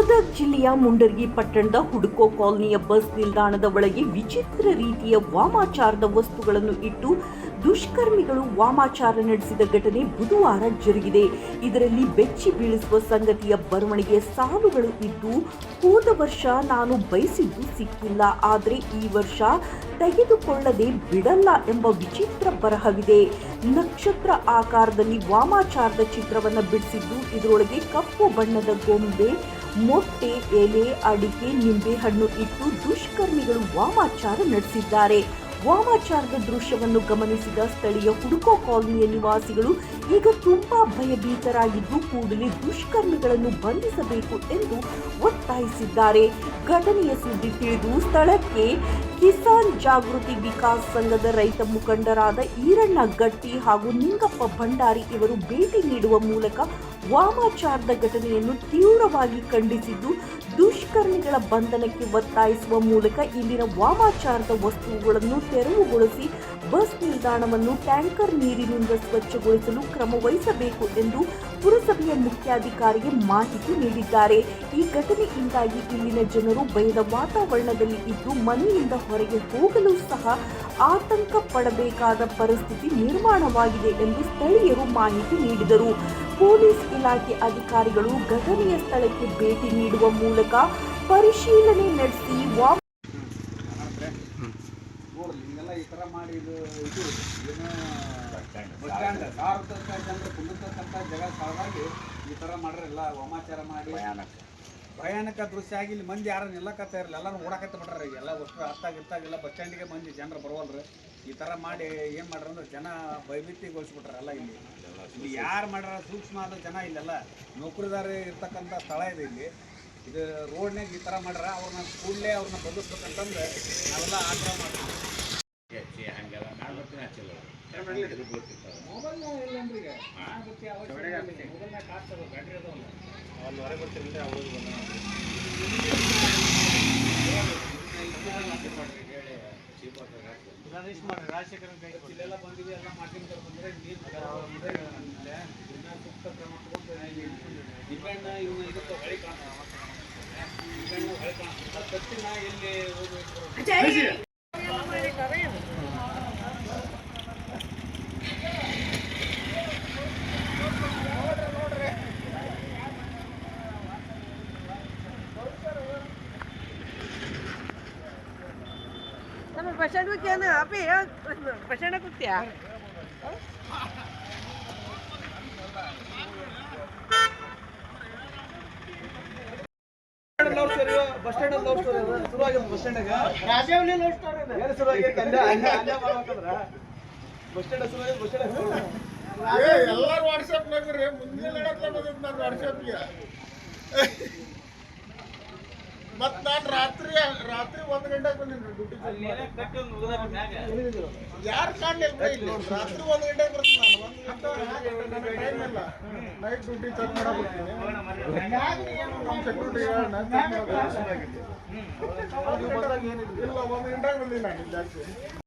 ಗದಗ ಜಿಲ್ಲೆಯ ಮುಂಡರಗಿ ಪಟ್ಟಣದ ಹುಡುಕೋ ಕಾಲೋನಿಯ ಬಸ್ ನಿಲ್ದಾಣದ ಒಳಗೆ ವಿಚಿತ್ರ ರೀತಿಯ ವಾಮಾಚಾರದ ವಸ್ತುಗಳನ್ನು ಇಟ್ಟು ದುಷ್ಕರ್ಮಿಗಳು ವಾಮಾಚಾರ ನಡೆಸಿದ ಘಟನೆ ಬುಧವಾರ ಜರುಗಿದೆ. ಇದರಲ್ಲಿ ಬೆಚ್ಚಿ ಬೀಳಿಸುವ ಸಂಗತಿಯ ಬರವಣಿಗೆಯ ಸಾಲುಗಳು ಇದ್ದು, ಹೋದ ವರ್ಷ ನಾನು ಬಯಸಿದ್ದು ಸಿಕ್ಕಿಲ್ಲ, ಆದರೆ ಈ ವರ್ಷ ತೆಗೆದುಕೊಳ್ಳದೆ ಬಿಡಲ್ಲ ಎಂಬ ವಿಚಿತ್ರ ಬರಹವಿದೆ. ನಕ್ಷತ್ರ ಆಕಾರದಲ್ಲಿ ವಾಮಾಚಾರದ ಚಿತ್ರವನ್ನು ಬಿಡಿಸಿದ್ದು, ಇದರೊಳಗೆ ಕಪ್ಪು ಬಣ್ಣದ ಗೊಂಬೆ, ಮೊಟ್ಟೆ, ಎಲೆ, ಅಡಿಕೆ, ನಿಂಬೆಹಣ್ಣು ಇಟ್ಟು ದುಷ್ಕರ್ಮಿಗಳು ವಾಮಾಚಾರ ನಡೆಸಿದ್ದಾರೆ. ವಾಮಾಚಾರದ ದೃಶ್ಯವನ್ನು ಗಮನಿಸಿದ ಸ್ಥಳೀಯ ಹುಡುಕೋ ಕಾಲೋನಿಯ ನಿವಾಸಿಗಳು ಈಗ ತುಂಬಾ ಭಯಭೀತರಾಗಿದ್ದು, ಕೂಡಲೇ ದುಷ್ಕರ್ಮಿಗಳನ್ನು ಬಂಧಿಸಬೇಕು ಎಂದು ಒತ್ತಾಯಿಸಿದ್ದಾರೆ. ಘಟನೆಯ ಸುದ್ದಿ ತಿಳಿದು ಸ್ಥಳಕ್ಕೆ ಕಿಸಾನ್ ಜಾಗೃತಿ ವಿಕಾಸ್ ಸಂಘದ ರೈತ ಮುಖಂಡರಾದ ಈರಣ್ಣ ಗಟ್ಟಿ ಹಾಗೂ ನಿಂಗಪ್ಪ ಭಂಡಾರಿ ಇವರು ಭೇಟಿ ನೀಡುವ ಮೂಲಕ ವಾಮಾಚಾರದ ಘಟನೆಯನ್ನು ತೀವ್ರವಾಗಿ ಖಂಡಿಸಿದ್ದು, ದುಷ್ಕರ್ಮಿಗಳ ಬಂಧನಕ್ಕೆ ಒತ್ತಾಯಿಸುವ ಮೂಲಕ ಇಲ್ಲಿನ ವಾಮಾಚಾರದ ವಸ್ತುಗಳನ್ನು ತೆರವುಗೊಳಿಸಿ ಬಸ್ ನಿಲ್ದಾಣವನ್ನು ಟ್ಯಾಂಕರ್ ನೀರಿನಿಂದ ಸ್ವಚ್ಛಗೊಳಿಸಲು ಕ್ರಮ ವಹಿಸಬೇಕು ಎಂದು ಪುರಸಭೆಯ ಮುಖ್ಯಾಧಿಕಾರಿಗೆ ಮಾಹಿತಿ ನೀಡಿದ್ದಾರೆ. ಈ ಘಟನೆಯಿಂದಾಗಿ ಇಲ್ಲಿನ ಜನರು ಭಯದ ವಾತಾವರಣದಲ್ಲಿ ಇದ್ದು, ಮನೆಯಿಂದ ಹೊರಗೆ ಹೋಗಲು ಸಹ ಆತಂಕ ಪಡಬೇಕಾದ ಪರಿಸ್ಥಿತಿ ನಿರ್ಮಾಣವಾಗಿದೆ ಎಂದು ಸ್ಥಳೀಯರು ಮಾಹಿತಿ ನೀಡಿದರು. ಪೊಲೀಸ್ ಇಲಾಖೆ ಅಧಿಕಾರಿಗಳು ಘಟನೆಯ ಸ್ಥಳಕ್ಕೆ ಭೇಟಿ ನೀಡುವ ಮೂಲಕ ಪರಿಶೀಲನೆ ನಡೆಸಿ ಈ ಥರ ಮಾಡಿ ಇದು ಏನು ಬಸ್ ಸ್ಟ್ಯಾಂಡ್ ಜನರು ಕುಂದಿರ್ತಕ್ಕಂಥ ಜಾಗ ಸ್ಥಳವಾಗಿ ಈ ಥರ ಮಾಡ್ರೆ ಎಲ್ಲ ವಾಮಾಚಾರ ಮಾಡಿ ಭಯಾನಕ ದೃಶ್ಯ ಆಗಿ ಇಲ್ಲಿ ಮಂದಿ ಯಾರು ನಿಲ್ಲಕತ್ತ ಇರಲಿಲ್ಲ, ಎಲ್ಲರೂ ಓಡಾಕತ್ತ ಬಿಟ್ರಿ. ಎಲ್ಲ ವಸ್ತು ಹತ್ತಾಗಿರ್ತಾಗಿಲ್ಲ, ಬಸ್ ಸ್ಟ್ಯಾಂಡಿಗೆ ಮಂದಿ ಜನರು ಬರವಲ್ರಿ. ಈ ಥರ ಮಾಡಿ ಏನು ಮಾಡ್ರಿ ಅಂದ್ರೆ ಜನ ಭಯಭೀತಿಗೊಳಿಸ್ಬಿಟ್ರೆ ಎಲ್ಲ ಇಲ್ಲಿ ಯಾರು ಮಾಡ್ಯಾರ ಸೂಕ್ಷ್ಮ ಆದ ಜನ ಇಲ್ಲೆಲ್ಲ ನೌಕರಿದಾರ ಇರ್ತಕ್ಕಂಥ ಸ್ಥಳ ಇದೆ. ಇಲ್ಲಿ ಇದು ರೋಡ್ನಾಗ ಈ ಥರ ಮಾಡ್ಯಾರ. ಅವ್ರನ್ನ ಕೂಡಲೇ ಅವ್ರನ್ನ ಬದುಕ್ಬೇಕಂತಂದ್ರೆ ನಾವೆಲ್ಲ ಆಗ್ರಹ ಮಾಡ್ತೀವಿ. ಮೊಬೈಲ್ ಇಲ್ಲನ್ರಿ ಈಗ ಮೊಬೈಲ್ನಾಗ ಕಾಡ್ತದೆ, ಬ್ಯಾಟ್ರಿ ಅದಾವಲ್ಲ ಅಲ್ಲಿ ಹೊರಗೆ ಗೊತ್ತಿರಲಿಲ್ಲ. ಅವ್ರಿಗೆ ರಾಜಶೇಖರನ್ ಕೈ ಇಲ್ಲೆಲ್ಲ ಬಂದಿವಿ, ಎಲ್ಲ ಮಾಡ್ಕೊಂಡು ಬಂದರೆ ನೀರು ಸೂಕ್ತ ಕ್ರಮ ತಗೊಂಡು ನಿಂಬೆಹಣ್ಣ ಇವನ್ನ ಇದಕ್ಕೆ ಹೊಳೆ ಕಾಣ್ತಾರೆ. ನಿಂಬೆಹಣ್ಣು ಹೊಳೆ ಕಾಣ್ತಾರೆ. ತತ್ತಿನ ಎಲ್ಲಿ ಹೋಗ್ಬೇಕು बस स्टैंड में क्या ना आप बस स्टैंड को क्या ಬಸ್ ಸ್ಟ್ಯಾಂಡ್ ಲವ್ ಸ್ಟೋರಿ ಶುರುವಾಗಿದೆ. Bus stand Rajavali love story ಏನು ಶುರುವಾಗೈತೆ ಅಲ್ಲೇ ಅಲ್ಲೇ ಮಾಡ್ಬೇಕಂದ್ರ ಬಸ್ ಸ್ಟ್ಯಾಂಡ್ ಶುರುವಾಗಿದೆ. ಬಸ್ ಸ್ಟ್ಯಾಂಡ್ ಎಲ್ಲರೂ ವಾಟ್ಸಪ್ನಾಗ ರೀ ಮುಂದಿನ ಬಂದಿದ್ದು ನಾನು ವಾಟ್ಸಪ್ಗೆ. ಮತ್ತು ನಾನು ರಾತ್ರಿ 1 ಗಂಟೆಗೆ ಬಂದಿನಿ ಡ್ಯೂಟಿ. ಯಾರು ಕಾಣಲಿಲ್ಲ ಇಲ್ಲಿ. ರಾತ್ರಿ 1 ಗಂಟೆಗೆ ಬರ್ತೀನಿ ನಾನು. 1 ಗಂಟೆ ಟೈಮ್ ಇಲ್ಲ. ನೈಟ್ ಡ್ಯೂಟಿ ಚೆಕ್ ಮಾಡಬೇಕು. ನಮ್ಮ ಸೆಕ್ಯೂರಿಟಿ ಇಲ್ಲ, 1 ಗಂಟೆಗೆ ಬಂದಿನಿ ನಾನು ಜಾಸ್ತಿ.